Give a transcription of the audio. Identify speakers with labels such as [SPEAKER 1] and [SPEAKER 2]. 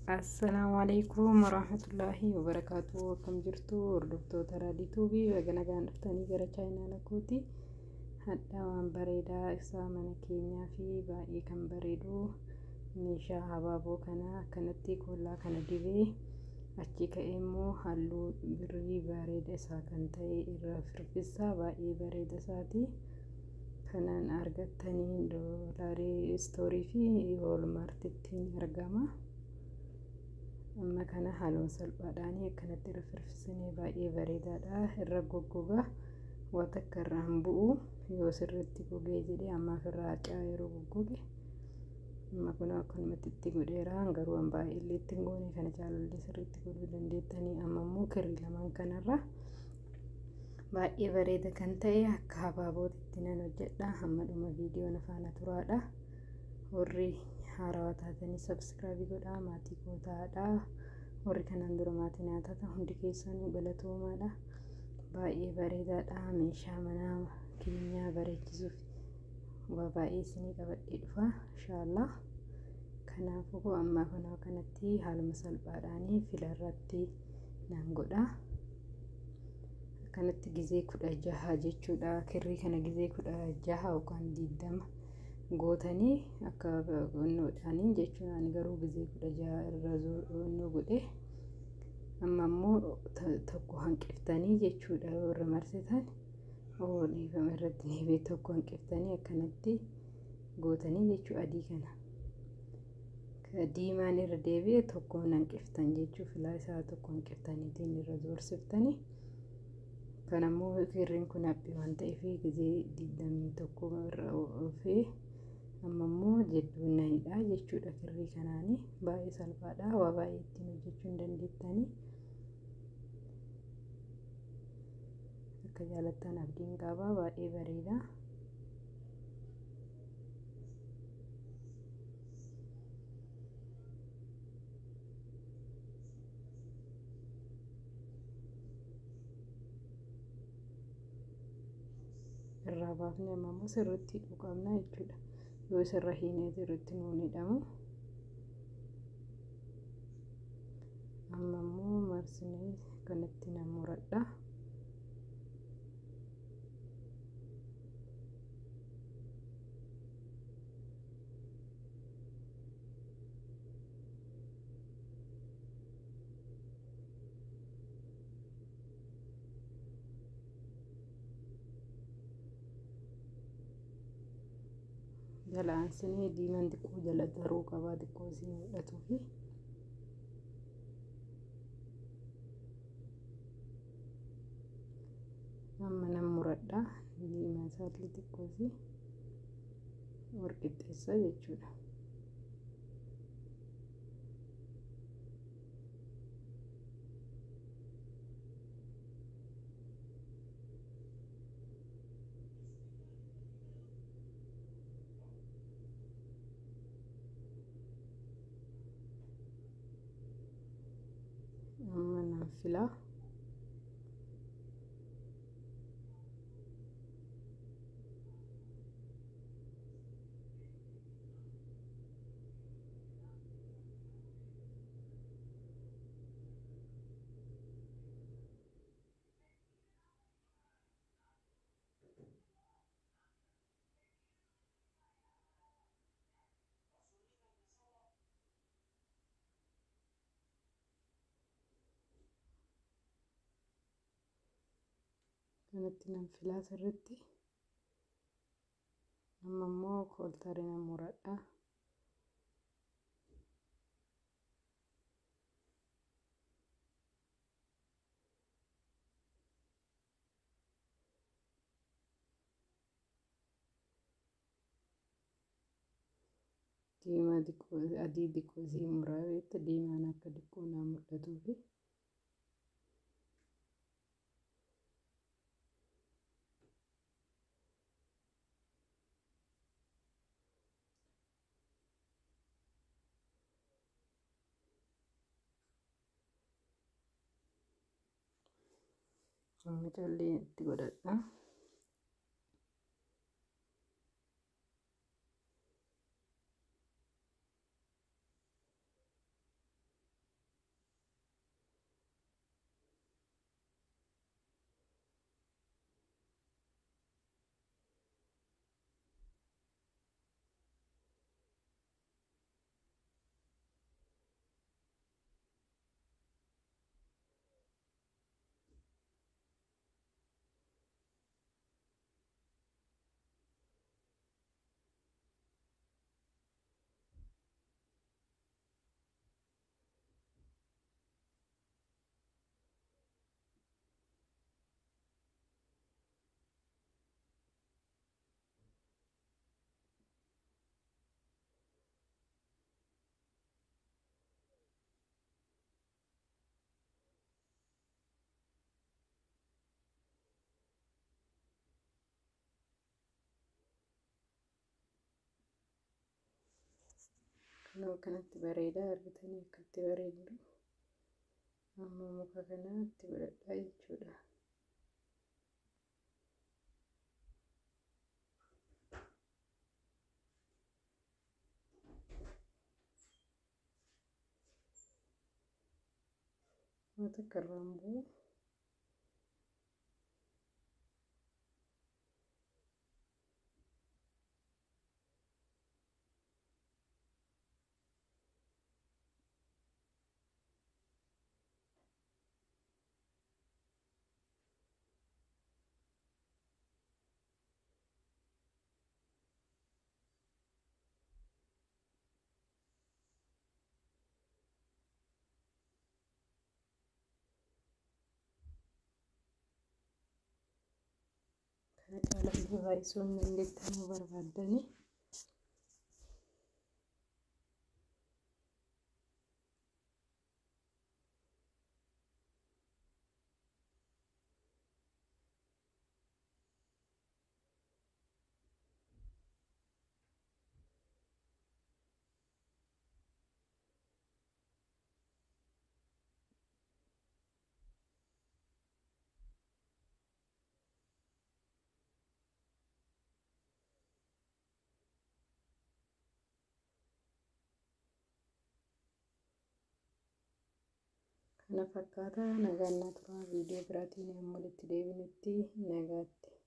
[SPEAKER 1] Assalamualaikum warahmatullahi wabarakatuh. Akkam jirtu hordoftoota raadiyoo baga nagaan dhuftanii gara chaayinaa lakuuti. Hadda waan bareedaa isaa mana keenyaa fi baay'ee kan bareedu meeshaa habaaboo kana akkanatti kollaa kana dibee achi ka'ee immoo halluu birrii bareeda isaa kan ta'e irraa firfisa baay'ee bareeda isaati. Kanan argattanii doolaarii istoorii fi woolmaartitti argama. Amma kana haaluma salphaadhaan akkanatti firfisanii baay'ee bareedaadha. Irra goggogaa waan akka irraan bu'u yoo sirriitti gogee jedhee ammaaf irraa caa yeroo goggoge amma kun akkanumatti itti godheera. Garuu waan baay'ee itti hin goone kana jaalallee sirriitti godhuu dandeettanii. Amma immoo kirrii lamaan kanarra baay'ee bareeda kan ta'e akka habaabootitti nan hojjedha. Hamma dhuma viidiyoo na faana turaadha. Warri haarawaa taatanii subscribe godhaa, maatii koo ta'aa. Warri kanaan dura maatii nyaatata hundi keessanuu galatoomaadha. Baay'ee bareedaadha. Meeshaa manaa keenyaa bareechisuuf waa baay'ee isinii qabadhee dhufa inshaallah. Kanaafuu amma kanatti haaluma salphaadhaan filarratti nan godha. Akkanatti gizee 16 jechuudha. Kirrii kana gizee 16 yookaan 20 gootanii akka gonnoodhaan jechuudha. Ani garuu gizee 16 irra zoonoo godhe. Amma immoo tokko hanqiftanii jechuudha warra marsitan dhiifama irratti dhiibee tokko hanqiftanii akkanatti gootanii jechuudha. Adii kana diimaan irra deebi'ee tokko hanqiftan jechuudha. Filaa isaa tokko hanqiftaniitiin irra zoorsiftanii. Kan ammoo kirriin kun haphii waan ta'eef gizee 21 irra oofee amma immoo jedduun na'idha jechuudha. Kirrii kanaanii baay'ee salphaadha. Waa baay'ee ittiin hojjechuu dandeettanii. Akka jaalattan abdiin qaba. Baay'ee bareeda. Irraa baafnee amma immoo sirriitti dhuqabna jechuudha. Yoo sirra hiinee sirriitti nuun hidhamu. Amma immoo marsinee kanatti nan muradha. Jalaan sinii diimaan xiqqoo jala daruu qabaa xiqqoo isin mul'atuufi. Amma nan muradha. Diimaa isaatti xiqqoo isin warqixxeessa jechuudha. Amma nan filaa. Kanatti nan filaa sirriitti. Amma immoo kooltarii nan muradha. Diimaa xiqqoo adii xiqqoo isin murabeetta diimaan akka xiqqoo naa mul'atuufi. Amma callee itti godhadha. Kunoo kanatti bareeda argitanii akkatti bareedu. Amma muka kanatti godhadhaa jechuudha. Mata karraan bu'u. Kana caalaa baay'isuun dandeettii barbaaddanii kana fakkaata. Nagaan na turaa. Viidiyoo biraatiin amma walitti deebinutti nagaatti.